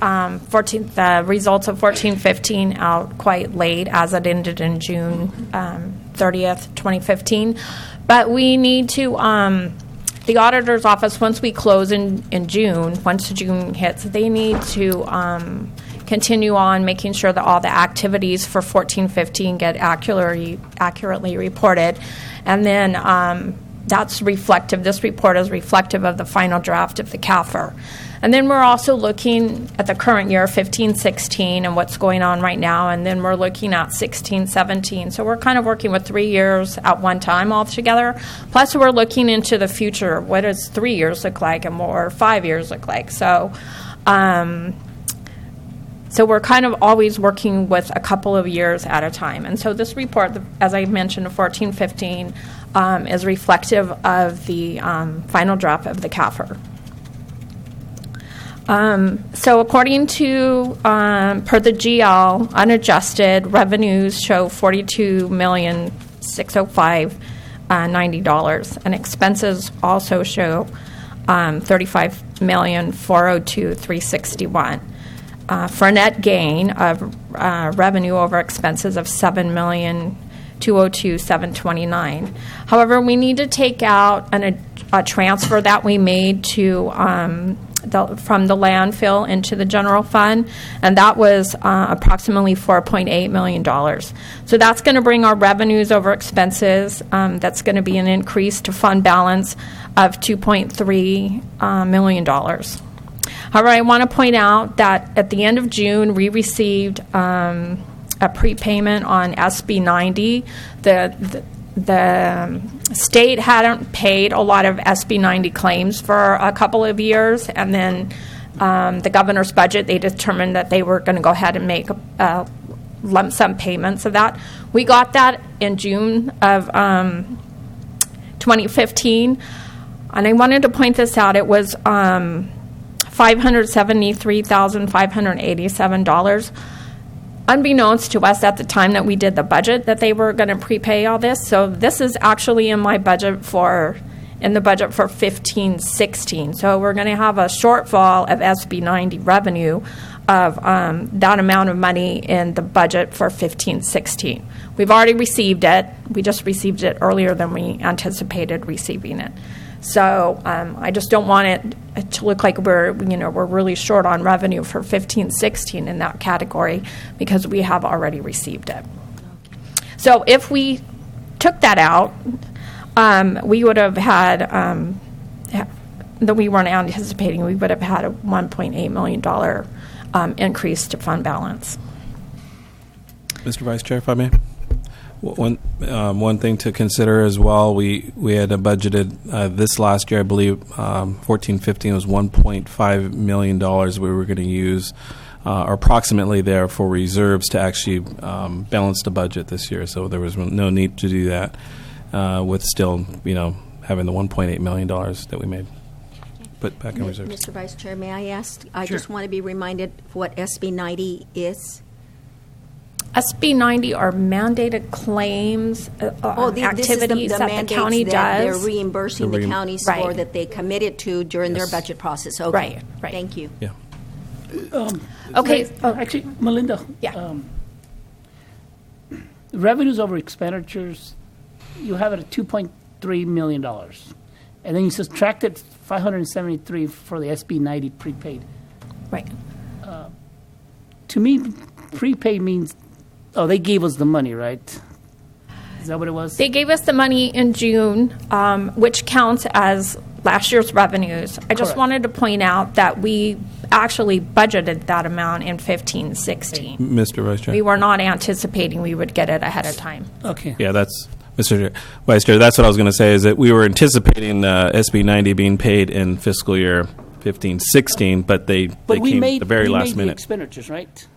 the results of 14-15 out quite late, as it ended in June 30th, 2015. But we need to, the auditor's office, once we close in June, once June hits, they need to continue on making sure that all the activities for 14-15 get accurately reported. And then that's reflective. This report is reflective of the final draft of the CAFR. And then we're also looking at the current year, 15-16, and what's going on right now. And then we're looking at 16-17. So we're kind of working with 3 years at one time altogether. Plus, we're looking into the future. What does 3 years look like, and what 5 years look like? So, so we're kind of always working with a couple of years at a time. And so this report, as I mentioned, 14-15, is reflective of the final draft of the CAFR. So according to, per the GL, unadjusted revenues show $42,605,90, and expenses also show $35,402,361. For a net gain of revenue over expenses of $7,202,729. However, we need to take out a transfer that we made to from the landfill into the general fund, and that was approximately $4.8 million. So that's going to bring our revenues over expenses. That's going to be an increase to fund balance of $2.3 million. However, I want to point out that at the end of June, we received a prepayment on SB 90. The state hadn't paid a lot of SB 90 claims for a couple of years, and then the governor's budget, they determined that they were going to go ahead and make lump sum payments of that. We got that in June of 2015, and I wanted to point this out. It was $573,587. Unbeknownst to us at the time that we did the budget, that they were going to prepay all this. So this is actually in the budget for 15-16. So we're going to have a shortfall of SB 90 revenue of that amount of money in the budget for 15-16. We've already received it. We just received it earlier than we anticipated receiving it. So I just don't want it to look like we're really short on revenue for 15-16 in that category, because we have already received it. So if we took that out, we would have had that we weren't anticipating. We would have had a $1.8 million increase to fund balance. Mr. Vice Chair, if I may. One thing to consider as well, we had budgeted this last year, I believe, 14-15 was $1.5 million we were going to use, or approximately there, for reserves to actually balance the budget this year. So there was no need to do that with still, having the $1.8 million that we made put back in reserves. Mr. Vice Chair, may I ask? I Sure. just want to be reminded what SB 90 is. SB 90 are mandated claims, activities that the county that does. They're reimbursing the counties for Right. that they committed to during their Yes. budget process. Okay. Right. Thank you. Yeah. Okay. Actually, Melinda. Yeah. Revenues over expenditures, you have it at $2.3 million. And then you subtracted $573 for the SB 90 prepaid. Right. To me, prepaid means, they gave us the money, right? Is that what it was? They gave us the money in June, which counts as last year's revenues. I just Correct. wanted to point out that we actually budgeted that amount in 15-16. Mr. Vice Chair. We were not anticipating we would get it ahead of time. Okay. Yeah, that's Mr. Vice Chair. That's what I was going to say. Is that we were anticipating SB 90 being paid in fiscal year 15-16, but they came at the very last minute. The expenditures, right?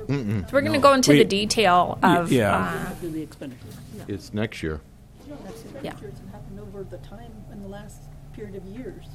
So we're going to go into the detail of yeah. Do the expenditures. It's next year. Yeah. Expenditures have happened over the time in the last period of years.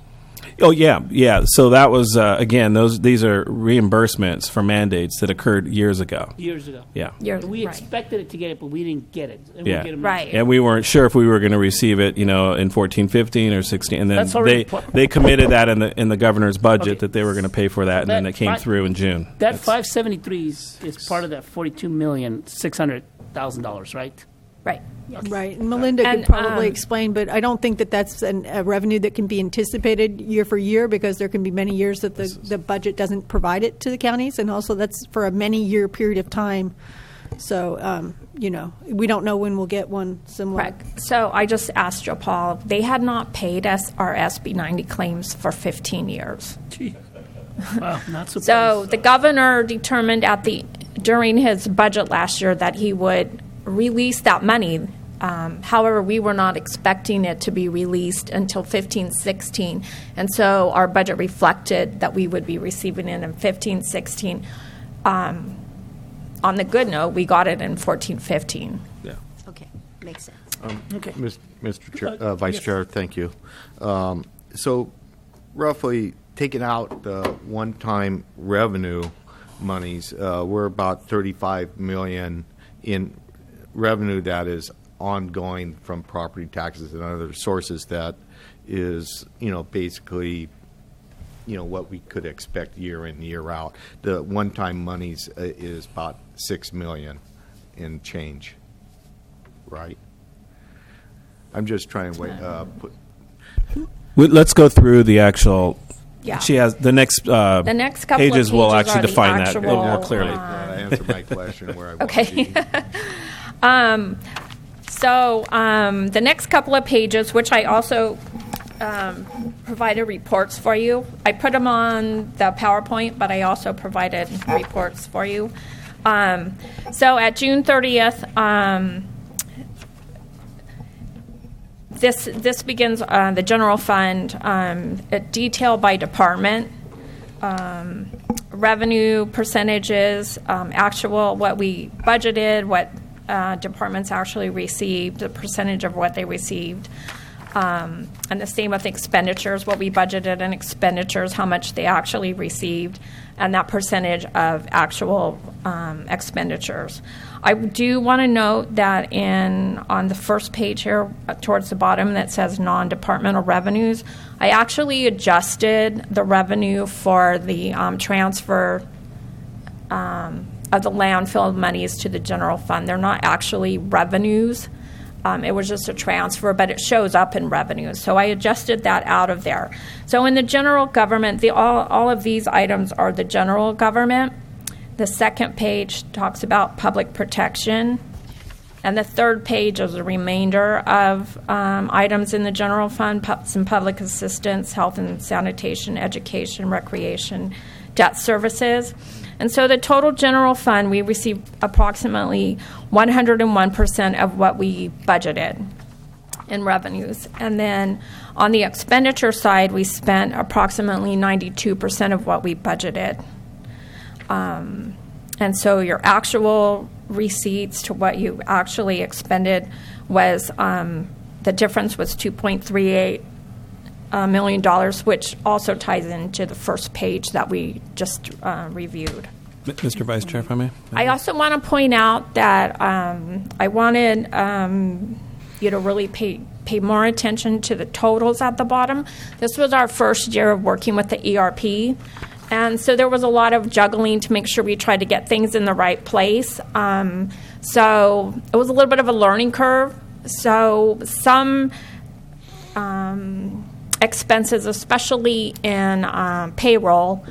Oh, yeah. So that was, again, these are reimbursements for mandates that occurred years ago. Years ago. Yeah. And we expected it to get it, but we didn't get it. And Yeah. we'll get it Right. And we weren't sure if we were going to receive it, in 14, 15, or 16. And then That's already they committed that in the governor's budget Okay. that they were going to pay for that, and then That it came fi- through in June. That 573 is part of that $42,600,000, right? Right. Right, and Melinda And, could probably explain, but I don't think that that's a revenue that can be anticipated year for year, because there can be many years that the budget doesn't provide it to the counties, and also that's for a many-year period of time. So, we don't know when we'll get one similar. Correct. So I just asked Joe Paul, they had not paid us our SB 90 claims for 15 years. Wow, not surprised. So the governor determined during his budget last year that he would release that money. However, we were not expecting it to be released until 15-16. And so our budget reflected that we would be receiving it in 15-16. On the good note, we got it in 14-15. Yeah. Okay, makes sense. Okay. Mr. Chair, Vice yes. Chair, thank you. So roughly, taking out the one-time revenue monies, we're about $35 million in revenue that is ongoing from property taxes and other sources that is, basically, what we could expect year in, year out. The one-time monies is about $6 million in change, right? I'm just trying to put. Let's go through the actual. Yeah. She has the next. The next couple pages of will pages actually are the define that actual, more clearly. That answered my question where I want Okay. to be. So the next couple of pages, which I also provided reports for you. I put them on the PowerPoint, but I also provided reports for you. So at June 30th, this begins the general fund, a detail by department, revenue percentages, actual what we budgeted, what departments actually received, the percentage of what they received. And the same with expenditures, what we budgeted in expenditures, how much they actually received, and that percentage of actual expenditures. I do want to note that on the first page here, towards the bottom, that says non-departmental revenues, I actually adjusted the revenue for the transfer of the landfill monies to the general fund. They're not actually revenues. It was just a transfer, but it shows up in revenues. So I adjusted that out of there. So in the general government, all of these items are the general government. The second page talks about public protection. And the third page is a remainder of items in the general fund, some public assistance, health and sanitation, education, recreation, debt services. And so the total general fund, we received approximately 101% of what we budgeted in revenues. And then on the expenditure side, we spent approximately 92% of what we budgeted. And so your actual receipts to what you actually expended was, the difference was $2.38 million, which also ties into the first page that we just reviewed. Mr. Vice Chair, if I may. I also want to point out that I wanted you to really pay more attention to the totals at the bottom. This was our first year of working with the ERP, and so there was a lot of juggling to make sure we tried to get things in the right place. So it was a little bit of a learning curve. So some expenses, especially in payroll,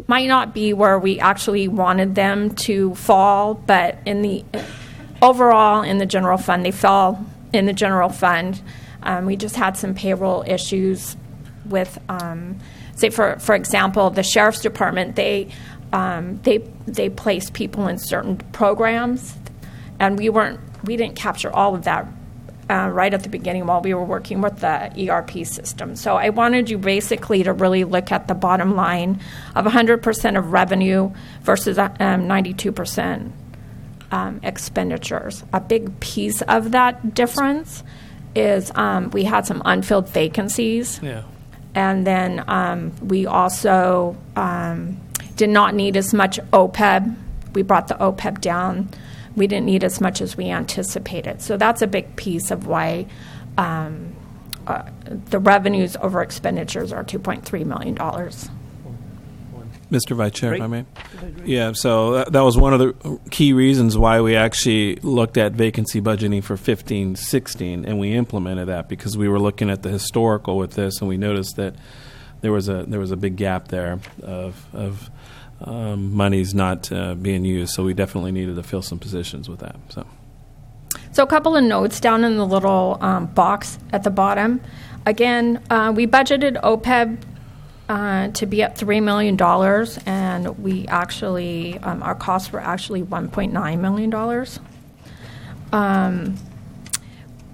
might not be where we actually wanted them to fall, but overall in the general fund, they fell in the general fund. We just had some payroll issues with, say for example, the sheriff's department. They placed people in certain programs, and we didn't capture all of that right at the beginning while we were working with the ERP system. So I wanted you basically to really look at the bottom line of 100% of revenue versus 92% expenditures. A big piece of that difference is we had some unfilled vacancies. Yeah. And then we also did not need as much OPEB. We brought the OPEB down. We didn't need as much as we anticipated. So that's a big piece of why the revenues over expenditures are $2.3 million. Mr. Vice Chair, if I may. Great. Yeah, so that was one of the key reasons why we actually looked at vacancy budgeting for 15-16, and we implemented that because we were looking at the historical with this, and we noticed that there was a big gap there of monies not being used. So we definitely needed to fill some positions with that. So a couple of notes down in the little box at the bottom. Again, we budgeted OPEB to be at $3 million, and we actually, our costs were actually $1.9 million.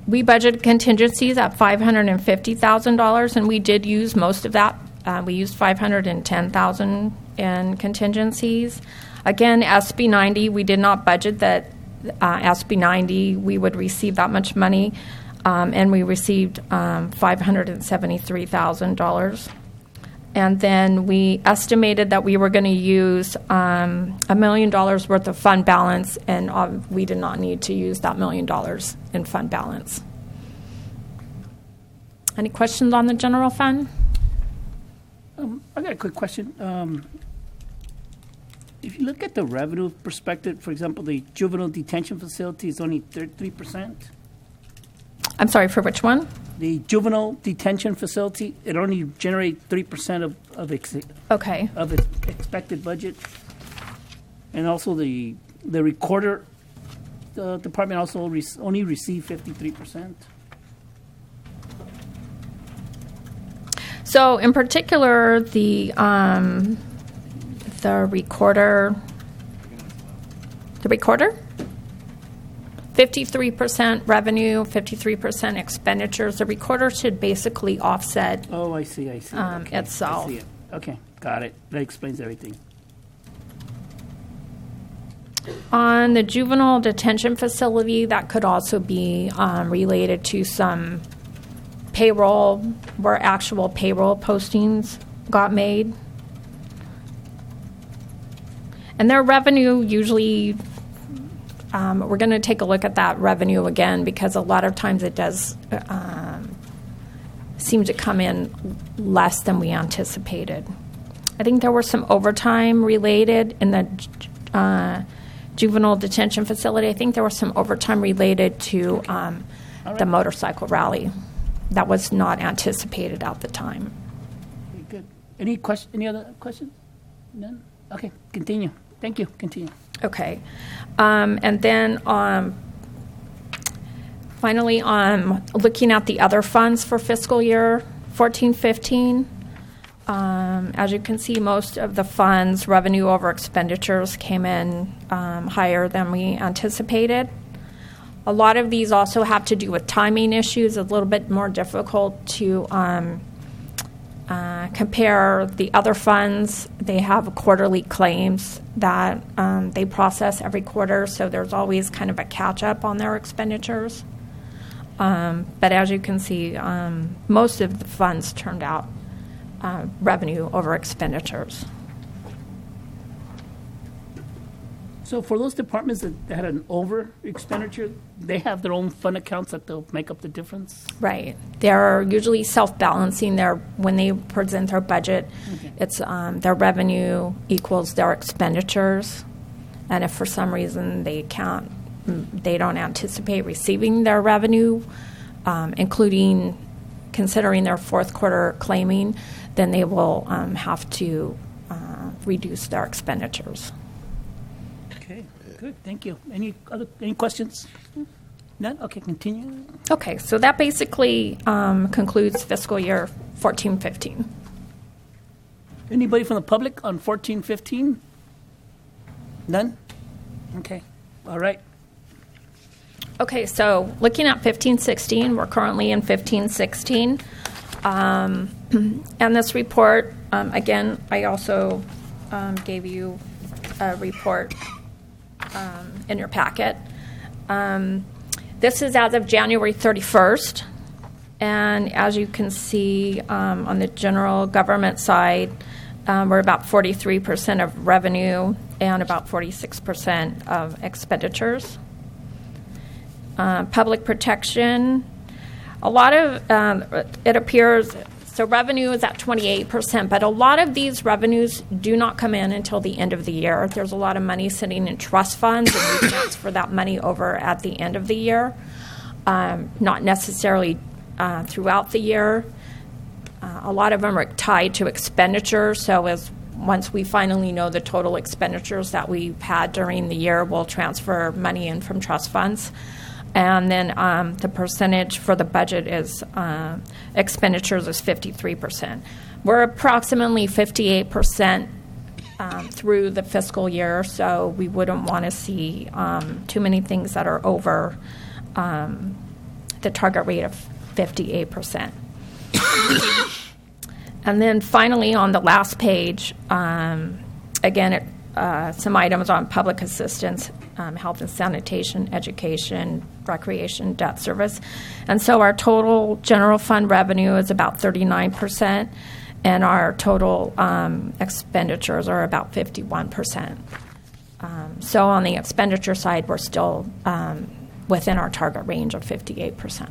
We budgeted contingencies at $550,000, and we did use most of that. We used $510,000 in contingencies. Again, SB 90, we did not budget that SB 90 we would receive that much money, and we received $573,000. And then we estimated that we were going to use $1 million worth of fund balance, and we did not need to use that $1 million in fund balance. Any questions on the general fund? I got a quick question. If you look at the revenue perspective, for example, the juvenile detention facility is only 33%. I'm sorry, for which one? The juvenile detention facility, it only generates 3% of its expected budget. And also the recorder department also only received 53%. So in particular, the recorder, 53% revenue, 53% expenditures. The recorder should basically offset Oh, I see. Okay. itself. I see it. Okay, got it. That explains everything. On the juvenile detention facility, that could also be related to some payroll, where actual payroll postings got made. And their revenue usually, we're going to take a look at that revenue again, because a lot of times it does seem to come in less than we anticipated. I think there were some overtime related in the juvenile detention facility. I think there was some overtime related to the motorcycle rally that was not anticipated at the time. Okay, good. Any other questions? None? Okay, continue. Thank you. Continue. Okay. And then finally, looking at the other funds for fiscal year 14-15, as you can see, most of the funds, revenue over expenditures, came in higher than we anticipated. A lot of these also have to do with timing issues, a little bit more difficult to compare the other funds. They have quarterly claims that they process every quarter, so there's always kind of a catch-up on their expenditures. But as you can see, most of the funds turned out revenue over expenditures. So for those departments that had an over expenditure, they have their own fund accounts that they'll make up the difference? Right. They're usually self-balancing. When they present their budget, it's their revenue equals their expenditures. And if for some reason they don't anticipate receiving their revenue, including considering their fourth quarter claiming, then they will have to reduce their expenditures. Okay, good. Thank you. Any questions? None? Okay, continue. Okay, so that basically concludes fiscal year 14-15. Anybody from the public on 14-15? None? Okay, all right. Okay, so looking at 15-16, we're currently in 15-16. And this report, again, I also gave you a report in your packet. This is as of January 31st. And as you can see, on the general government side, we're about 43% of revenue and about 46% of expenditures. Public protection, a lot of, it appears, so revenue is at 28%, but a lot of these revenues do not come in until the end of the year. There's a lot of money sitting in trust funds, and we transfer that money over at the end of the year, not necessarily throughout the year. A lot of them are tied to expenditures, so once we finally know the total expenditures that we've had during the year, we'll transfer money in from trust funds. And then the percentage for the budget is expenditures is 53%. We're approximately 58% through the fiscal year, so we wouldn't want to see too many things that are over the target rate of 58%. And then finally, on the last page, again, some items on public assistance, health and sanitation, education, recreation, debt service. And so our total general fund revenue is about 39%, and our total expenditures are about 51%. So on the expenditure side, we're still within our target range of 58%.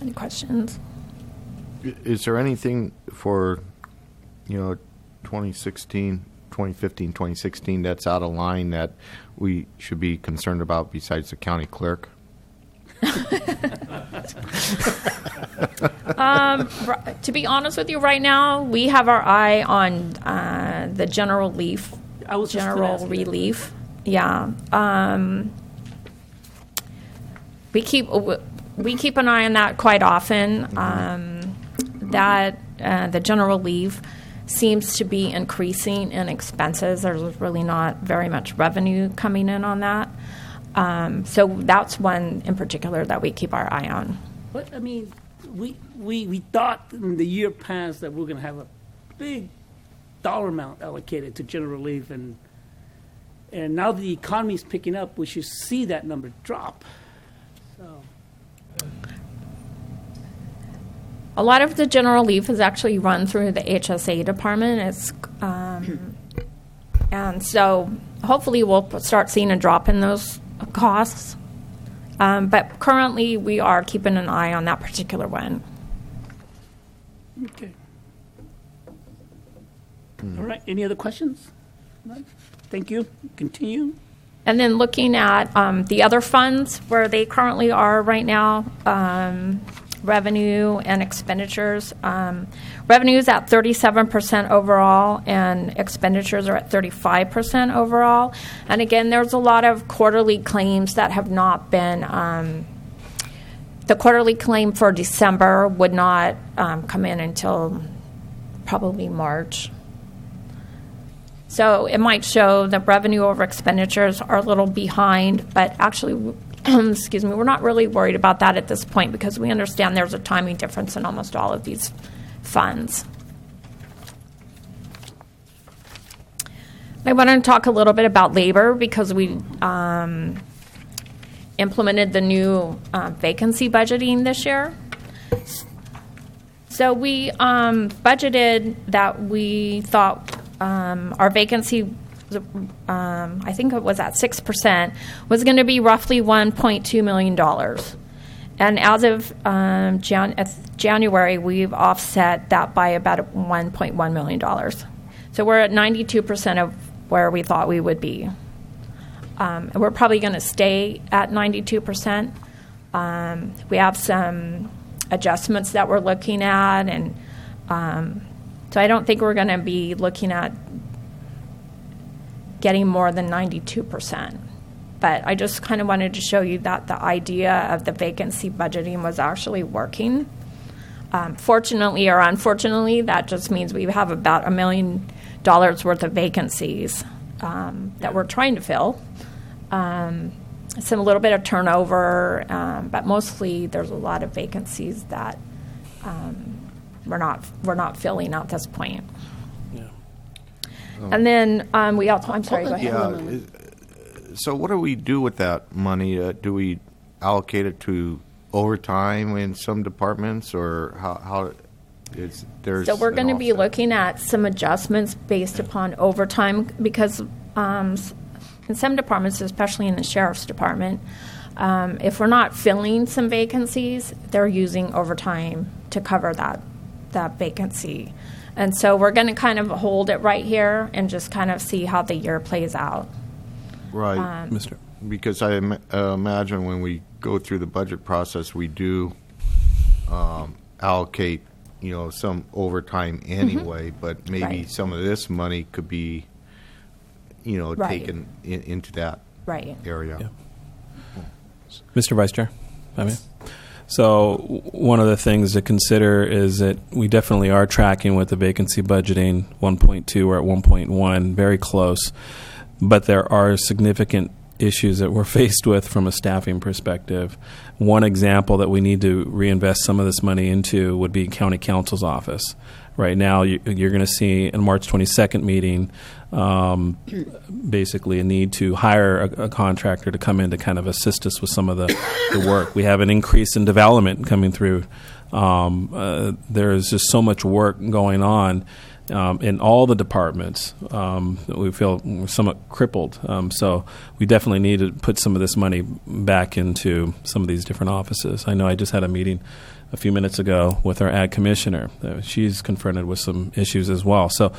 Any questions? Is there anything for, 2015, 2016 that's out of line that we should be concerned about besides the county clerk? To be honest with you, right now, we have our eye on the general relief. Relief. Yeah. We keep an eye on that quite often. The general relief seems to be increasing in expenses. There's really not very much revenue coming in on that. So that's one in particular that we keep our eye on. But, I mean, we thought in the year past that we're going to have a big dollar amount allocated to general relief, and now the economy is picking up, we should see that number drop. So. A lot of the general relief is actually run through the HSA department. And so hopefully we'll start seeing a drop in those costs. But currently we are keeping an eye on that particular one. Okay. All right. Any other questions? No? Thank you. Continue. And then looking at the other funds where they currently are right now, revenue and expenditures. Revenue is at 37% overall, and expenditures are at 35% overall. And again, there's a lot of quarterly claims that have not been. The quarterly claim for December would not come in until probably March. So it might show that revenue over expenditures are a little behind, but actually, excuse me, we're not really worried about that at this point because we understand there's a timing difference in almost all of these funds. I want to talk a little bit about labor because we implemented the new vacancy budgeting this year. So we budgeted that we thought our vacancy, I think it was at 6%, was going to be roughly $1.2 million. And as of January, we've offset that by about $1.1 million. So we're at 92% of where we thought we would be. And we're probably going to stay at 92%. We have some adjustments that we're looking at, and so I don't think we're going to be looking at getting more than 92%. But I just kind of wanted to show you that the idea of the vacancy budgeting was actually working. Fortunately or unfortunately, that just means we have about $1 million worth of vacancies that we're trying to fill. Some a little bit of turnover, but mostly there's a lot of vacancies that we're not filling at this point. Yeah. And then we also. I'm sorry. Go ahead. Yeah. So what do we do with that money? Do we allocate it to overtime in some departments, or how is there's? So we're an going to be offset? looking at some adjustments based upon overtime because in some departments, especially in the sheriff's department, if we're not filling some vacancies, they're using overtime to cover that vacancy. And so we're going to kind of hold it right here and just kind of see how the year plays out. Right, Mr. because I imagine when we go through the budget process, we do allocate, some overtime anyway. But maybe Right. some of this money could be, Right. taken into that Right. area. Yeah. Mr. Vice Chair, if I may. So one of the things to consider is that we definitely are tracking with the vacancy budgeting 1.2 or at 1.1, very close. But there are significant issues that we're faced with from a staffing perspective. One example that we need to reinvest some of this money into would be county counsel's office. Right now, you're going to see in March 22nd meeting basically a need to hire a contractor to come in to kind of assist us with some of the work. We have an increase in development coming through. There is just so much work going on in all the departments that we feel we're somewhat crippled. So we definitely need to put some of this money back into some of these different offices. I know I just had a meeting a few minutes ago with our ag commissioner. She's confronted with some issues as well. So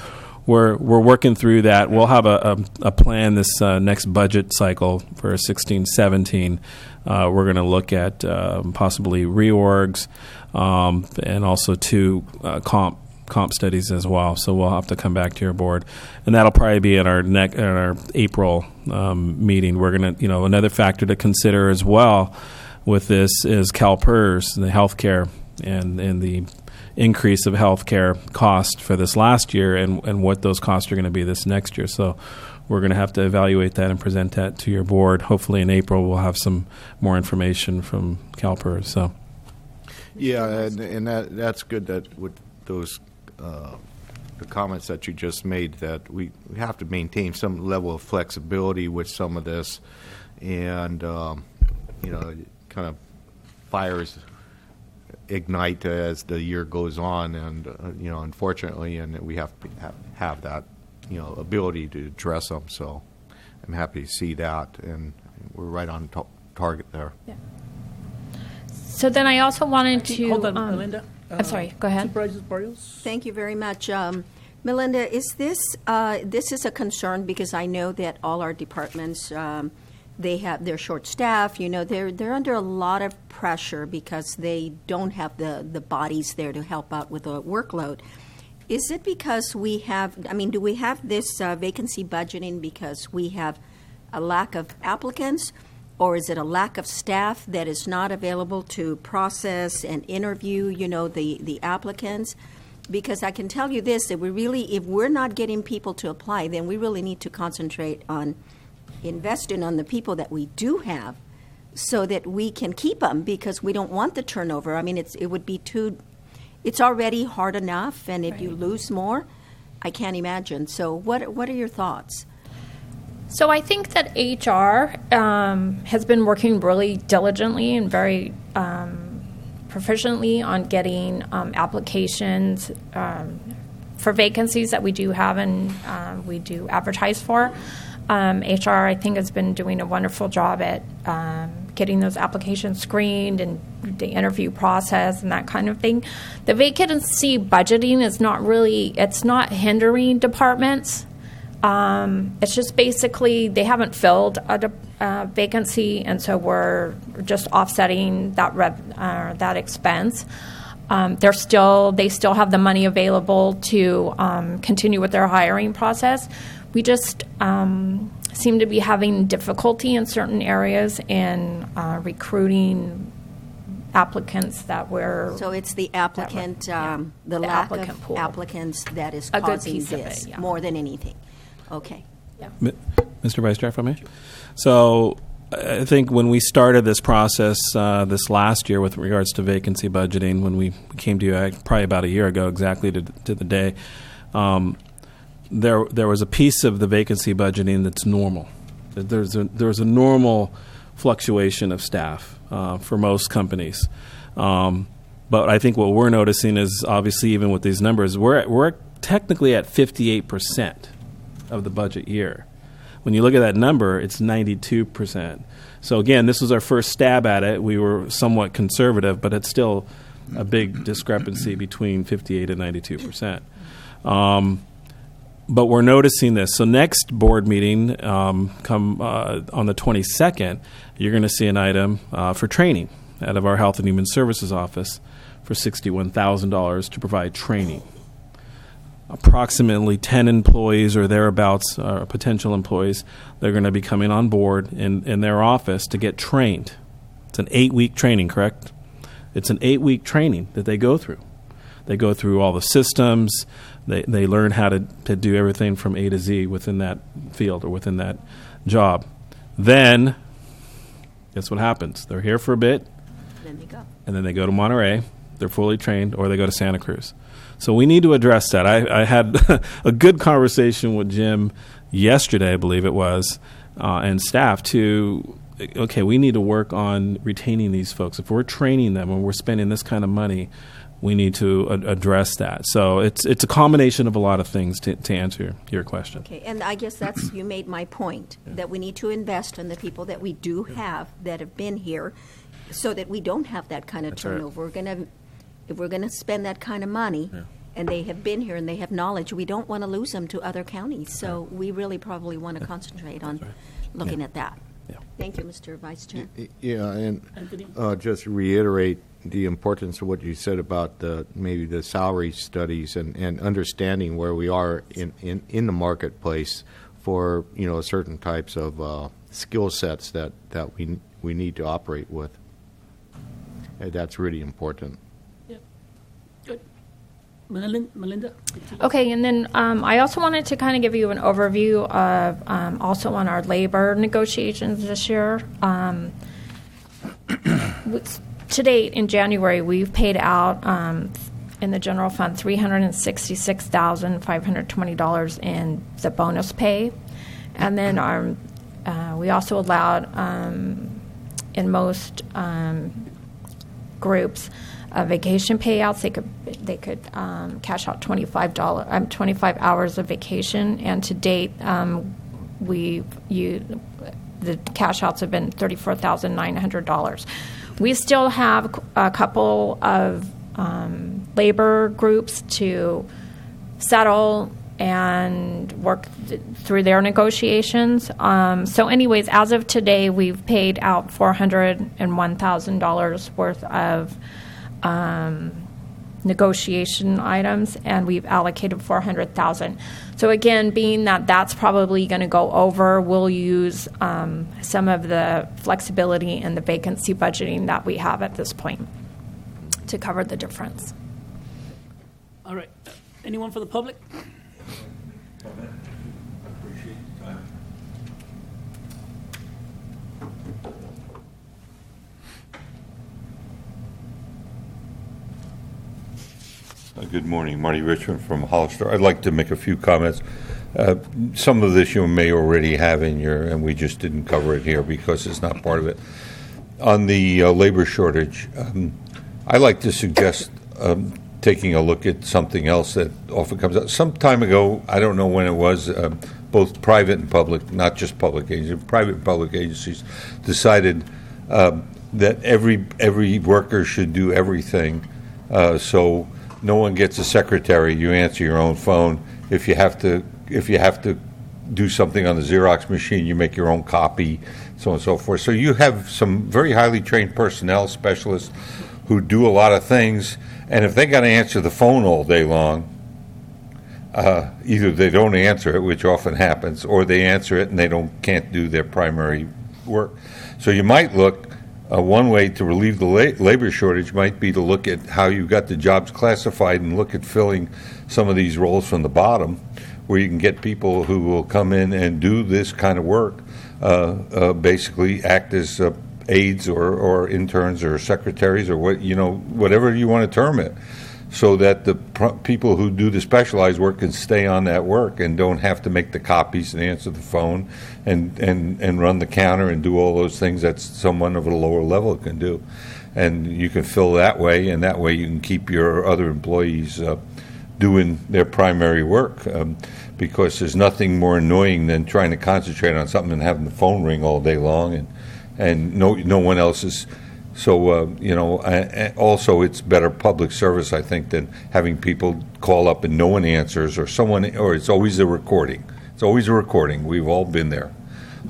we're working through that. We'll have a plan this next budget cycle for 16-17. We're going to look at possibly reorgs and also two comp studies as well. So we'll have to come back to your board, and that'll probably be in our April meeting. We're going to, another factor to consider as well with this is CalPERS, the healthcare and the increase of healthcare cost for this last year, and what those costs are going to be this next year. So we're going to have to evaluate that and present that to your board. Hopefully in April we'll have some more information from CalPERS. So Yeah, and that's good that with those the comments that you just made, that we have to maintain some level of flexibility with some of this, and kind of fires ignite as the year goes on, and unfortunately, and we have to have that ability to address them. So I'm happy to see that, and we're right on target there. Yeah. So then I also wanted to Hold on, Melinda. I'm sorry. Go ahead. Supervisor Barrios? Thank you very much. Melinda, is this is a concern, because I know that all our departments, they're short staffed. They're under a lot of pressure because they don't have the bodies there to help out with the workload. Is it because do we have this vacancy budgeting because we have a lack of applicants, or is it a lack of staff that is not available to process and interview, the applicants? Because I can tell you this, that if we're not getting people to apply, then we really need to concentrate on investing on the people that we do have so that we can keep them, because we don't want the turnover. I mean, it's already hard enough, and if you lose more, I can't imagine. So what are your thoughts? So I think that HR has been working really diligently and very proficiently on getting applications for vacancies that we do have and we do advertise for. HR, I think, has been doing a wonderful job at getting those applications screened and the interview process and that kind of thing. The vacancy budgeting is it's not hindering departments. It's just basically they haven't filled a vacancy, and so we're just offsetting that expense. They still have the money available to continue with their hiring process. We just seem to be having difficulty in certain areas in recruiting applicants that we're. So it's the applicant, the lack applicant of pool. applicants that is A good causing piece of this it, yeah. more than anything. Okay. Mr. Vice Chair, if I may. So I think when we started this process this last year with regards to vacancy budgeting, when we came to you probably about a year ago exactly to the day, there was a piece of the vacancy budgeting that's normal. There's a normal fluctuation of staff for most companies. But I think what we're noticing is, obviously, even with these numbers, we're technically at 58% of the budget year. When you look at that number, it's 92%. So again, this was our first stab at it. We were somewhat conservative, but it's still a big discrepancy between 58 and 92%. But we're noticing this. So next board meeting, on the 22nd, you're going to see an item for training out of our Health and Human Services office for $61,000 to provide training. Approximately 10 employees or thereabouts, potential employees, they're going to be coming on board in their office to get trained. It's an 8-week training, correct? It's an 8-week training that they go through. They go through all the systems. They learn how to do everything from A to Z within that field or within that job. Then, guess what happens? They're here for a bit. Then they go. And then they go to Monterey. They're fully trained, or they go to Santa Cruz. So we need to address that. I had a good conversation with Jim yesterday, I believe it was, and staff to, okay, we need to work on retaining these folks. If we're training them and we're spending this kind of money, we need to address that. So it's a combination of a lot of things to answer your question. Okay, and I guess you made my point, that we need to invest in the people that we do have that have been here so that we don't have that kind of That's right. turnover. If we're going to spend that kind of money, and they have been here and they have knowledge, we don't want to lose them to other counties. So we really probably want to concentrate on looking at that. Yeah. Thank you, Mr. Vice Chair. Yeah, and Anthony? just reiterate the importance of what you said about maybe the salary studies and understanding where we are in the marketplace for certain types of skill sets that we need to operate with. That's really important. Yeah. Good. Melinda? Okay, and then I also wanted to kind of give you an overview of also on our labor negotiations this year. To date, in January, we've paid out in the general fund $366,520 in the bonus pay, and then we also allowed in most groups vacation payouts. They could cash out $25 hours of vacation, and to date, the cash outs have been $34,900. We still have a couple of labor groups to settle and work through their negotiations. So anyways, as of today, we've paid out $401,000 worth of negotiation items, and we've allocated $400,000. So again, being that that's probably going to go over, we'll use some of the flexibility and the vacancy budgeting that we have at this point to cover the difference. All right. Anyone for the public? Good morning. Marty Richmond from Hollister. I'd like to make a few comments. Some of this you may already have in your, and we just didn't cover it here because it's not part of it. On the labor shortage, I like to suggest taking a look at something else that often comes up. Some time ago, I don't know when it was, both private and public, not just public agencies, private and public agencies decided that every worker should do everything. So no one gets a secretary. You answer your own phone. If you have to do something on the Xerox machine, you make your own copy, so on and so forth. So you have some very highly trained personnel specialists who do a lot of things, and if they got to answer the phone all day long, either they don't answer it, which often happens, or they answer it and they can't do their primary work. So you might look. One way to relieve the labor shortage might be to look at how you got the jobs classified and look at filling some of these roles from the bottom, where you can get people who will come in and do this kind of work, basically act as aides or interns or secretaries or whatever you want to term it. so that the people who do the specialized work can stay on that work and don't have to make the copies and answer the phone and run the counter and do all those things that someone of a lower level can do. And you can fill that way, and that way you can keep your other employees doing their primary work, because there's nothing more annoying than trying to concentrate on something and having the phone ring all day long, and no one else is. So, also it's better public service, I think, than having people call up and no one answers, or it's always a recording. It's always a recording. We've all been there,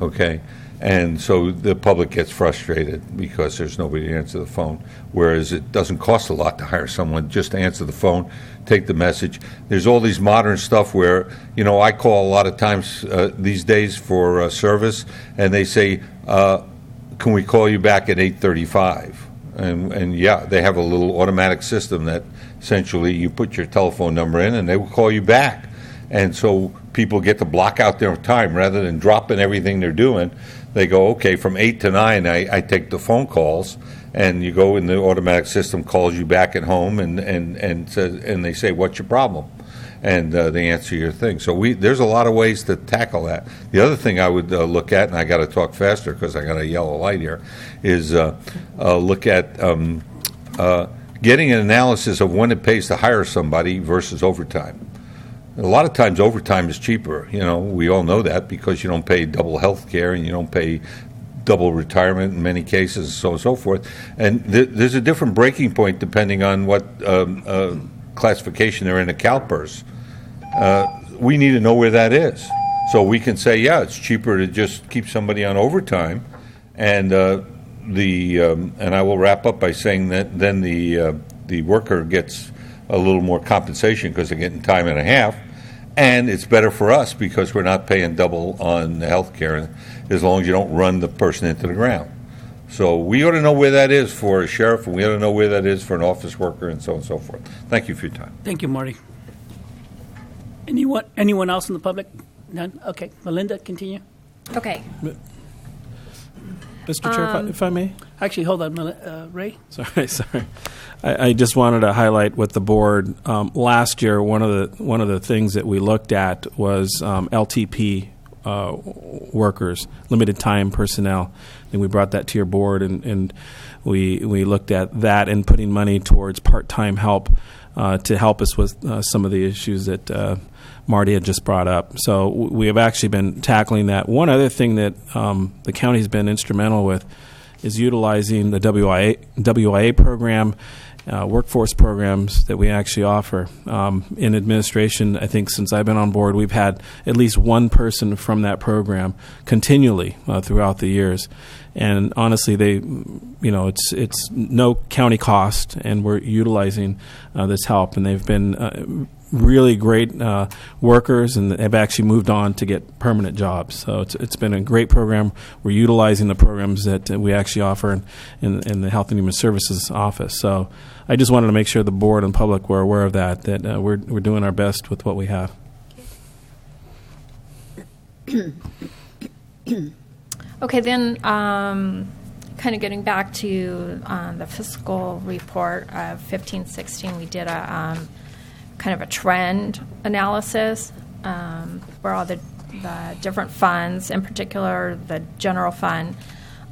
okay? And so the public gets frustrated because there's nobody to answer the phone, whereas it doesn't cost a lot to hire someone just to answer the phone, take the message. There's all these modern stuff where, I call a lot of times these days for service, and they say, can we call you back at 8:35? And yeah, they have a little automatic system that essentially you put your telephone number in and they will call you back. And so people get to block out their time rather than dropping everything they're doing. They go, okay, from 8 to 9, I take the phone calls, and you go in the automatic system, calls you back at home, and they say, what's your problem? And they answer your thing. So there's a lot of ways to tackle that. The other thing I would look at, and I got to talk faster because I got a yellow light here, is look at getting an analysis of when it pays to hire somebody versus overtime. A lot of times overtime is cheaper. We all know that because you don't pay double health care and you don't pay double retirement in many cases, so on and so forth. And there's a different breaking point depending on what classification they're in the CalPERS. We need to know where that is. So we can say, yeah, it's cheaper to just keep somebody on overtime. And and I will wrap up by saying that then the worker gets a little more compensation because they're getting time and a half, and it's better for us because we're not paying double on health care as long as you don't run the person into the ground. So we ought to know where that is for a sheriff, and we ought to know where that is for an office worker, and so on and so forth. Thank you for your time. Thank you, Marty. Anyone else in the public? None? Okay. Melinda, continue. Okay. Mr. Chair, if I may? Actually, hold on, Ray. Sorry. I just wanted to highlight with the board. Last year, one of the things that we looked at was LTP workers, limited time personnel, and we brought that to your board, and we looked at that and putting money towards part-time help to help us with some of the issues that Marty had just brought up. So we have actually been tackling that. One other thing that the county has been instrumental with is utilizing the WIA program, workforce programs that we actually offer. In administration, I think since I've been on board, we've had at least one person from that program continually throughout the years. And honestly, it's no county cost, and we're utilizing this help. And they've been really great workers, and have actually moved on to get permanent jobs. So it's been a great program. We're utilizing the programs that we actually offer in the Health and Human Services office. So I just wanted to make sure the board and public were aware of that we're doing our best with what we have. Okay, then kind of getting back to the fiscal report of 15-16, we did a kind of a trend analysis where all the different funds, in particular the general fund,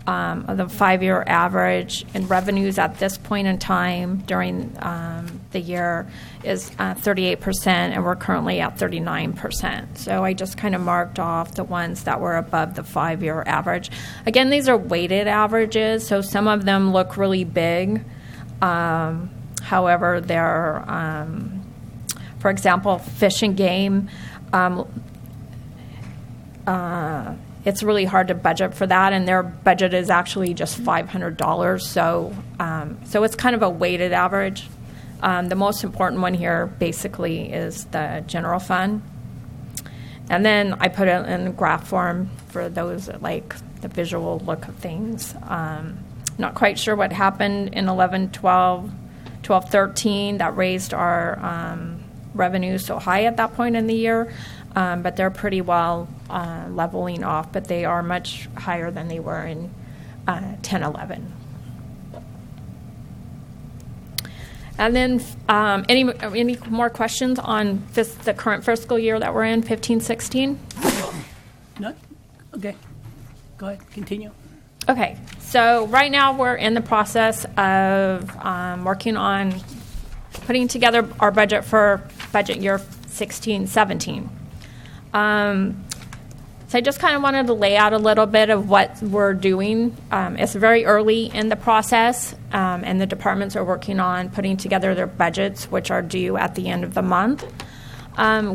the 5-year average in revenues at this point in time during the year is 38%, and we're currently at 39%. So I just kind of marked off the ones that were above the 5-year average. Again, these are weighted averages, so some of them look really big. However, they're, for example, Fish and Game, it's really hard to budget for that, and their budget is actually just $500. So it's kind of a weighted average. The most important one here basically is the general fund. And then I put it in graph form for those that like the visual look of things. Not quite sure what happened in 12-13 that raised our revenue so high at that point in the year. But they're pretty well leveling off, but they are much higher than they were in 10-11. And then any more questions on the current fiscal year that we're in, 15-16? None? Okay. Go ahead. Continue. Okay. So right now we're in the process of working on putting together our budget for budget year 16-17. So I just kind of wanted to lay out a little bit of what we're doing. It's very early in the process, and the departments are working on putting together their budgets, which are due at the end of the month.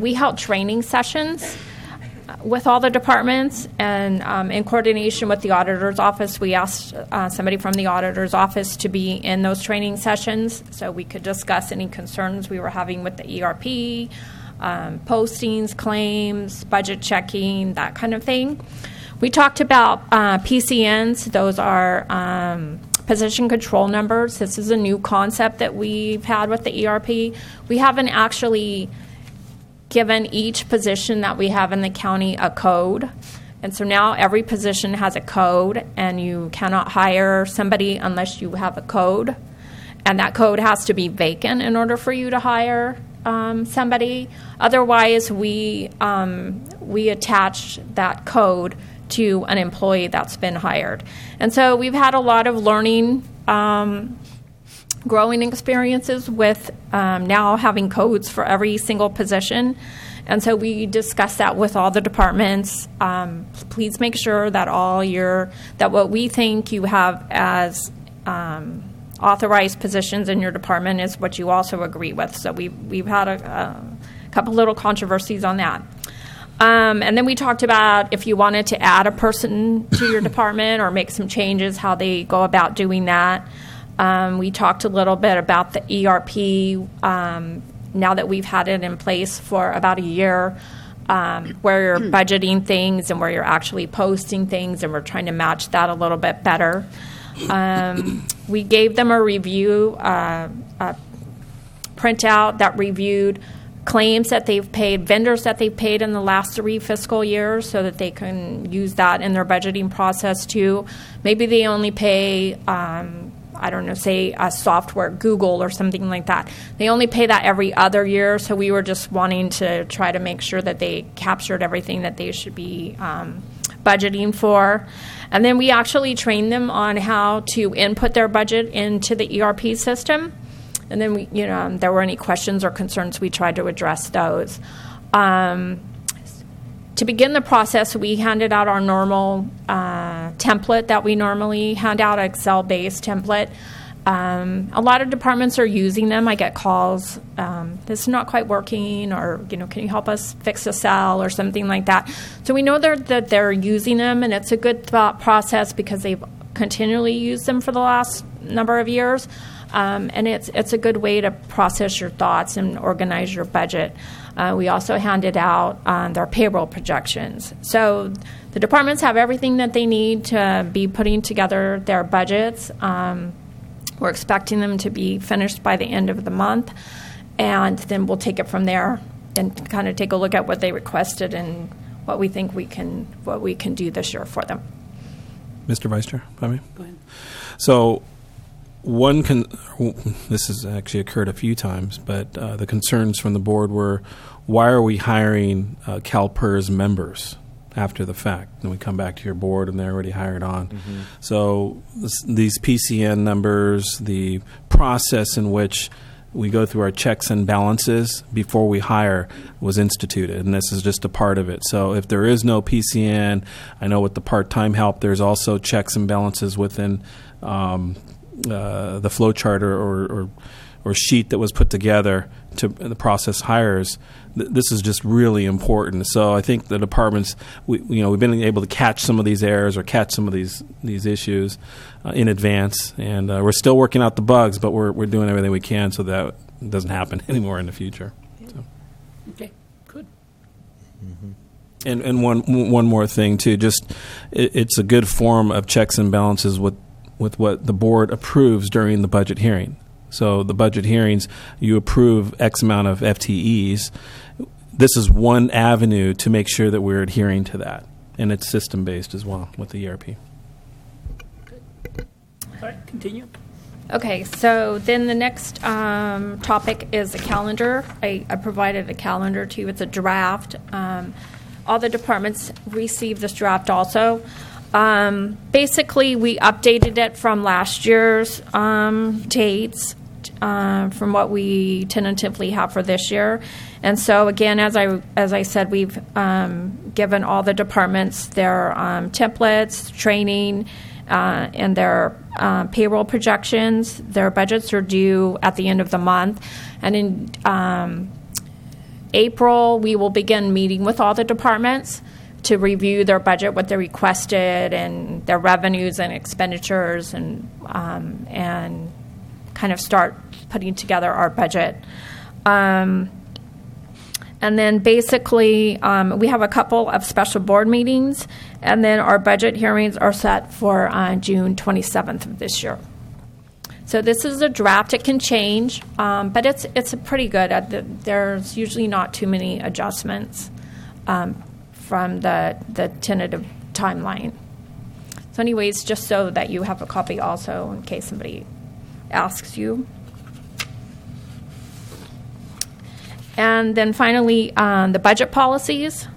We held training sessions with all the departments, and in coordination with the auditor's office, we asked somebody from the auditor's office to be in those training sessions so we could discuss any concerns we were having with the ERP, postings, claims, budget checking, that kind of thing. We talked about PCNs. Those are position control numbers. This is a new concept that we've had with the ERP. We haven't actually given each position that we have in the county a code. And so now every position has a code, and you cannot hire somebody unless you have a code. And that code has to be vacant in order for you to hire somebody. Otherwise, we attach that code to an employee that's been hired. And so we've had a lot of learning, growing experiences with now having codes for every single position. And so we discussed that with all the departments. Please make sure that that what we think you have as authorized positions in your department is what you also agree with. So we've had a couple little controversies on that. And then we talked about if you wanted to add a person to your department or make some changes, how they go about doing that. We talked a little bit about the ERP now that we've had it in place for about a year, where you're budgeting things and where you're actually posting things, and we're trying to match that a little bit better. We gave them a review, a printout that reviewed claims that they've paid, vendors that they've paid in the last 3 fiscal years, so that they can use that in their budgeting process too. Maybe they only pay, say a software, Google or something like that. They only pay that every other year, so we were just wanting to try to make sure that they captured everything that they should be budgeting for. And then we actually trained them on how to input their budget into the ERP system. And then if there were any questions or concerns, we tried to address those. To begin the process, we handed out our normal template that we normally hand out, an Excel-based template. A lot of departments are using them. I get calls, this is not quite working, or can you help us fix a cell or something like that. So we know that they're using them, and it's a good thought process because they've continually used them for the last number of years. And it's a good way to process your thoughts and organize your budget. We also handed out their payroll projections. So the departments have everything that they need to be putting together their budgets. We're expecting them to be finished by the end of the month, and then we'll take it from there and kind of take a look at what they requested and what we think we can do this year for them. Mr. Vice Chair, if I may. Go ahead. So this has actually occurred a few times, but the concerns from the board were, why are we hiring CalPERS members after the fact? And we come back to your board and they're already hired on. Mm-hmm. So these PCN numbers, the process in which we go through our checks and balances before we hire was instituted, and this is just a part of it. So if there is no PCN, I know with the part-time help, there's also checks and balances within the flow chart or sheet that was put together to the process hires. This is just really important. So I think the departments, we've been able to catch some of these errors or catch some of these issues in advance, and we're still working out the bugs, but we're doing everything we can so that it doesn't happen anymore in the future. So. Okay, good. Mm-hmm. And one more thing too, just it's a good form of checks and balances with what the board approves during the budget hearing. So the budget hearings, you approve X amount of FTEs. This is one avenue to make sure that we're adhering to that. And it's system-based as well with the ERP. All right, continue. Okay, so then the next topic is a calendar. I provided a calendar to you. It's a draft. All the departments received this draft also. Basically, we updated it from last year's dates, from what we tentatively have for this year. And so, again, as I said, we've given all the departments their templates, training, and their payroll projections. Their budgets are due at the end of the month. And in April, we will begin meeting with all the departments to review their budget, what they requested, and their revenues and expenditures, and kind of start putting together our budget. And then basically, we have a couple of special board meetings, and then our budget hearings are set for June 27th of this year. So this is a draft. It can change, but it's pretty good. There's usually not too many adjustments from the tentative timeline. So anyways, just so that you have a copy also in case somebody asks you. And then finally, the budget policies.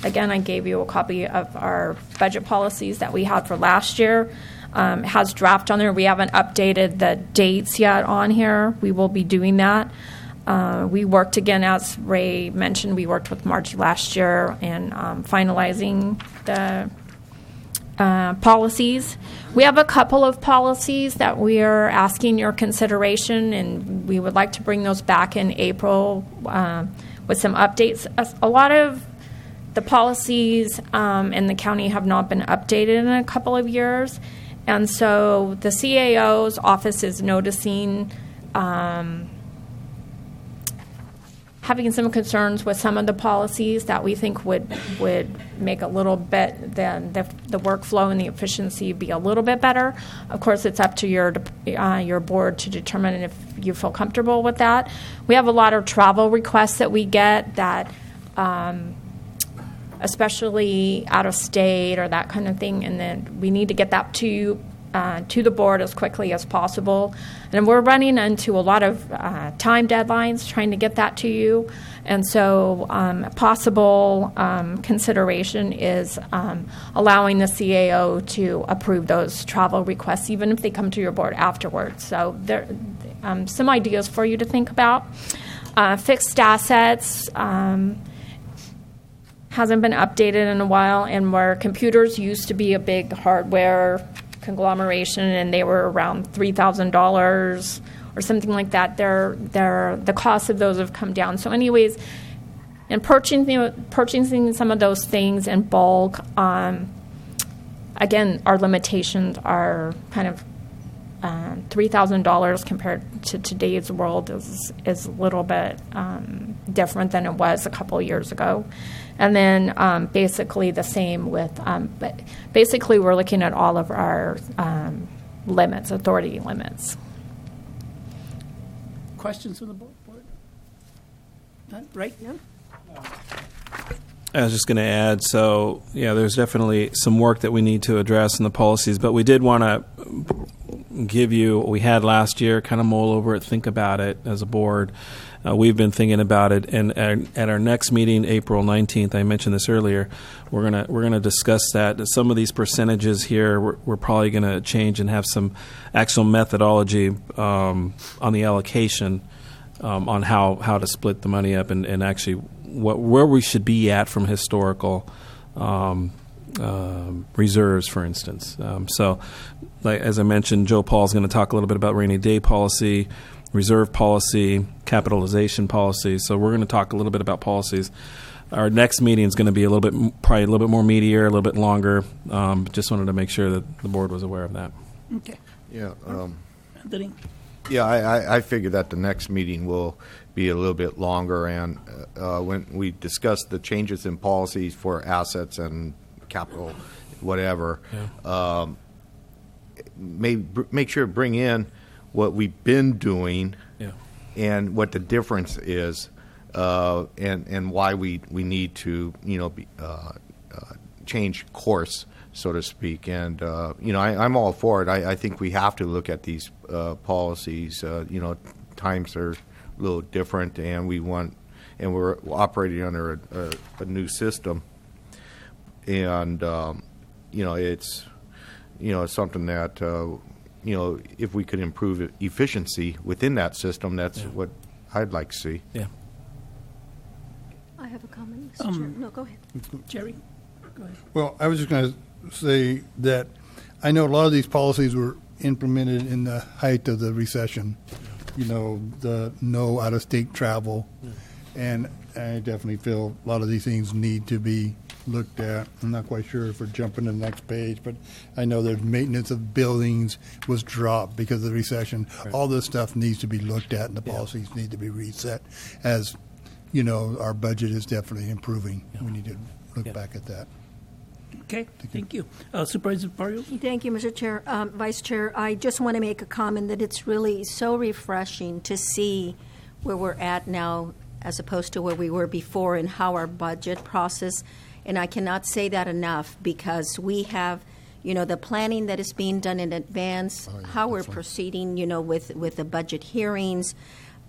Again, I gave you a copy of our budget policies that we had for last year. It has draft on there. We haven't updated the dates yet on here. We will be doing that. We worked again, as Ray mentioned, we worked with Margie last year in finalizing the policies. We have a couple of policies that we are asking your consideration, and we would like to bring those back in April with some updates. A lot of the policies in the county have not been updated in a couple of years, and so the CAO's office is noticing having some concerns with some of the policies that we think would make a little bit the workflow and the efficiency be a little bit better. Of course, it's up to your board to determine if you feel comfortable with that. We have a lot of travel requests that we get that, especially out of state or that kind of thing, and then we need to get that to the board as quickly as possible. And we're running into a lot of time deadlines trying to get that to you. And so a possible consideration is allowing the CAO to approve those travel requests, even if they come to your board afterwards. So there some ideas for you to think about. Fixed assets hasn't been updated in a while, and where computers used to be a big hardware conglomeration, and they were around $3,000 or something like that. The cost of those have come down. So, anyways, in purchasing some of those things in bulk, again, our limitations are kind of $3,000 compared to today's world is a little bit different than it was a couple of years ago. And then basically the same with, but basically we're looking at all of our limits, authority limits. Questions from the board? None? Right? No? I was just going to add, so yeah, there's definitely some work that we need to address in the policies, but we did want to give you what we had last year, kind of mull over it, think about it as a board. We've been thinking about it, and at our next meeting, April 19th, I mentioned this earlier, we're gonna discuss that. Some of these percentages here, we're probably going to change and have some actual methodology on the allocation on how to split the money up and actually where we should be at from historical reserves, for instance. So, like as I mentioned, Joe Paul's going to talk a little bit about rainy day policy, reserve policy, capitalization policy. So we're going to talk a little bit about policies. Our next meeting is going to be probably a little bit more meatier, a little bit longer. Just wanted to make sure that the board was aware of that. Okay. Yeah. Anthony? Yeah, I figure that the next meeting will be a little bit longer, and when we discuss the changes in policies for assets and capital, whatever, make sure to bring in what we've been doing and what the difference is, and why we need to change course, so to speak. And I'm all for it. I think we have to look at these policies. Times are a little different, and we're operating under a new system. And it's something that if we could improve efficiency within that system, that's what I'd like to see. Yeah. I have a comment, Mr. Chair. No, go ahead. Jerry, go ahead. Well, I was just going to say that I know a lot of these policies were implemented in the height of the recession. The no out-of-state travel, and I definitely feel a lot of these things need to be looked at. I'm not quite sure if we're jumping to the next page, but I know there's maintenance of buildings was dropped because of the recession. Right. All this stuff needs to be looked at, and the policies need to be reset. As our budget is definitely improving. Yeah. We need to look back at that. Okay, thank you. Supervisor Barrios? Thank you, Mr. Chair. Vice Chair, I just want to make a comment that it's really so refreshing to see where we're at now as opposed to where we were before and how our budget process, and I cannot say that enough because we have, the planning that is being done in advance, how we're proceeding, with the budget hearings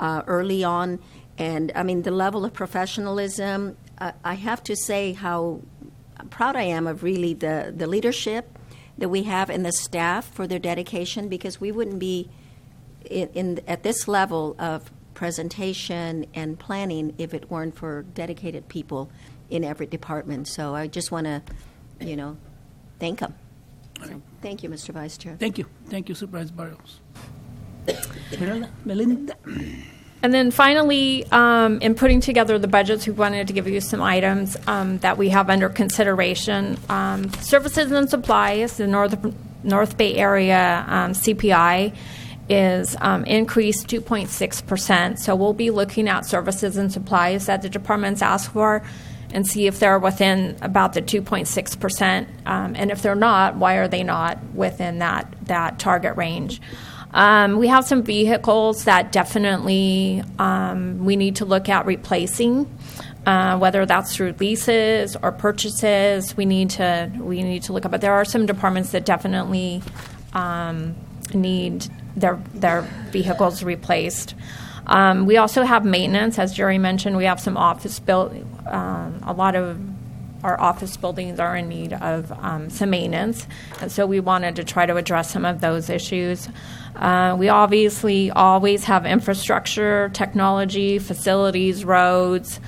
early on, and I mean the level of professionalism. I have to say how proud I am of really the leadership that we have and the staff for their dedication, because we wouldn't be at this level of presentation and planning if it weren't for dedicated people in every department. So I just want to, thank them. So, thank you, Mr. Vice Chair. Thank you. Thank you, Supervisor Barrios. Melinda? And then finally, in putting together the budgets, we wanted to give you some items that we have under consideration. Services and supplies, the North Bay area CPI is increased 2.6%. So we'll be looking at services and supplies that the departments ask for and see if they're within about the 2.6%. And if they're not, why are they not within that target range? We have some vehicles that definitely we need to look at replacing, whether that's through leases or purchases. We need to look at. But there are some departments that definitely need their vehicles replaced. We also have maintenance, as Jerry mentioned. We have some office a lot of our office buildings are in need of some maintenance, and so we wanted to try to address some of those issues. We obviously always have infrastructure, technology, facilities, roads.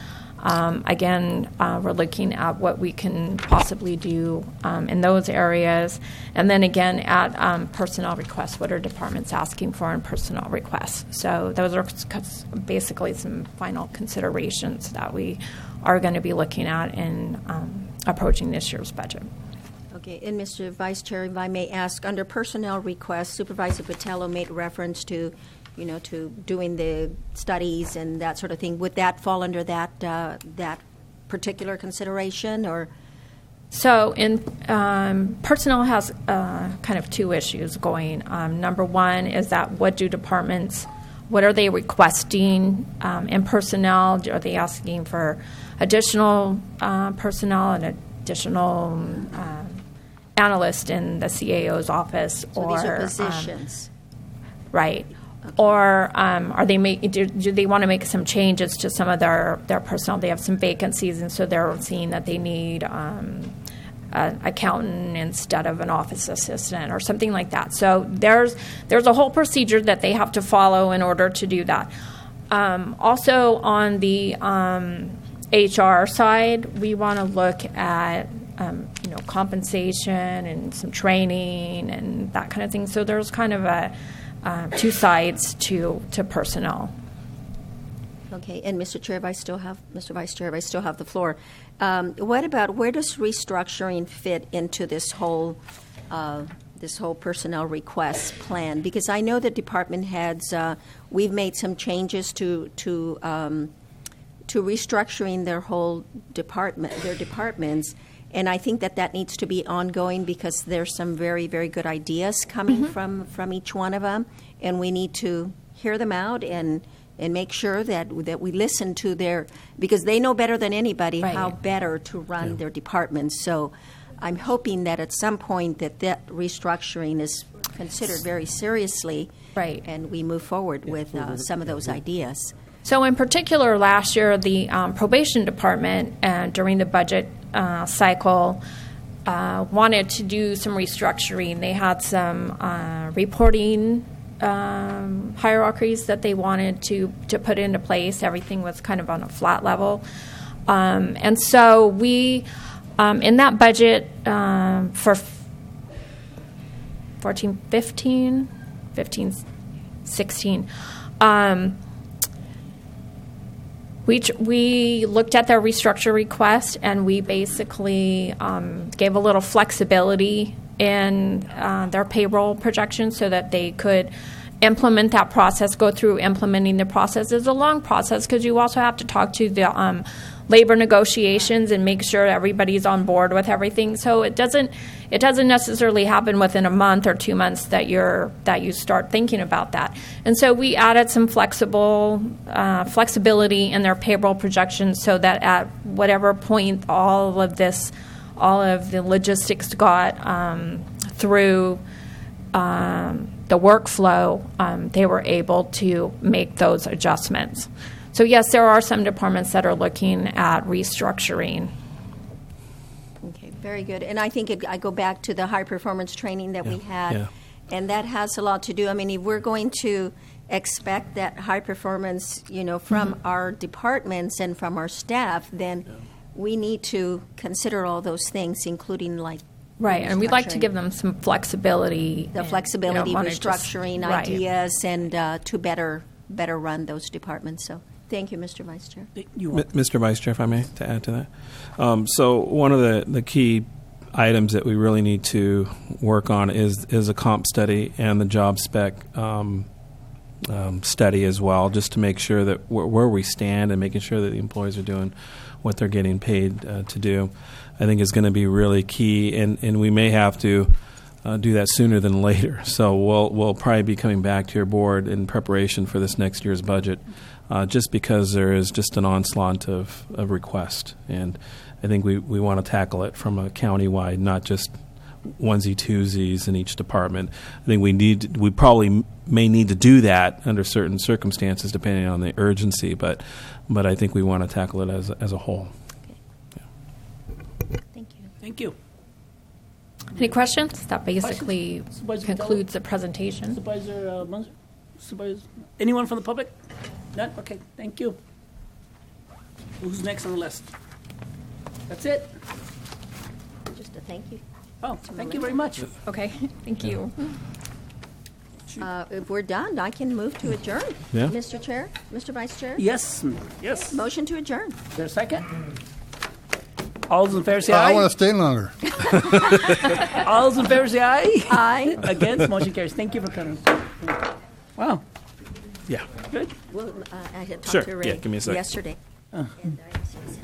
Again, we're looking at what we can possibly do in those areas. And then again, at personnel requests, what are departments asking for in personnel requests? So those are basically some final considerations that we are going to be looking at in approaching this year's budget. Okay, and Mr. Vice Chair, if I may ask, under personnel requests, Supervisor Botello made reference to to doing the studies and that sort of thing. Would that fall under that particular consideration, or? So, in personnel has kind of two issues going. Number one is that what are they requesting in personnel? Are they asking for additional personnel and additional analyst in the CAO's office? So these are positions. Right. Okay. Or are they do they want to make some changes to some of their personnel? They have some vacancies, and so they're seeing that they need an accountant instead of an office assistant or something like that. So there's a whole procedure that they have to follow in order to do that. Also on the HR side, we want to look at compensation and some training and that kind of thing. So there's kind of two sides to personnel. Okay, and Mr. Vice Chair, if I still have the floor. What about where does restructuring fit into this whole personnel request plan? Because I know that department heads, we've made some changes to restructuring their whole departments. And I think that needs to be ongoing because there's some very, very good ideas coming from each one of them, and we need to hear them out and and make sure that we listen to their, because they know better than anybody Right. how better to run their departments. So I'm hoping that at some point that restructuring is considered very seriously, Right. and we move forward with some of those ideas. So in particular, last year, the probation department, during the budget cycle, wanted to do some restructuring. They had some reporting hierarchies that they wanted to put into place. Everything was kind of on a flat level. And so we, in that budget for 14, 15, 16, we looked at their restructure request, and we basically gave a little flexibility in their payroll projections so that they could implement that process, go through implementing the process. It's a long process because you also have to talk to the labor negotiations and make sure everybody's on board with everything. So it doesn't necessarily happen within a month or 2 months that you start thinking about that. And so we added some flexibility in their payroll projections so that at whatever point all of the logistics got through the workflow, they were able to make those adjustments. So yes, there are some departments that are looking at restructuring. Okay, very good. And I think I go back to the high performance training that we had, Yeah. and that has a lot to do. I mean, if we're going to expect that high performance, from our departments and from our staff, then we need to consider all those things, including like Right, and we'd like to restructuring. give them some flexibility. The and, flexibility, wanna just- restructuring right. ideas, and to better run those departments. So, thank you, Mr. Vice Chair. Mr. Vice Chair, if I may, to add to that. So one of the key items that we really need to work on is a comp study and the job spec study as well, just to make sure that where we stand and making sure that the employees are doing what they're getting paid to do, I think is going to be really key, and we may have to do that sooner than later. So we'll probably be coming back to your board in preparation for this next year's budget, just because there is just an onslaught of requests, and I think we want to tackle it from a county-wide, not just onesie-twosies in each department. I think we probably may need to do that under certain circumstances, depending on the urgency, but I think we want to tackle it as a whole. Thank you. Thank you. Any questions? That basically Supervisor concludes the presentation. Supervisor Munzer? Supervisor, anyone from the public? None? Okay, thank you. Who's next on the list? That's it. Just a thank you. Oh, thank you very much. Okay, thank you. If we're done, I can move to adjourn. Yeah. Mr. Chair, Mr. Vice Chair? Yes, yes. Is Motion to adjourn. there a second? All those in favor say aye. I want to stay longer. All those in favor say aye. Aye. Against, motion carries. Thank you for coming. Wow, Yeah. good. Well, I had talked Sure. to Ray Yeah, give me a sec. yesterday. And I said,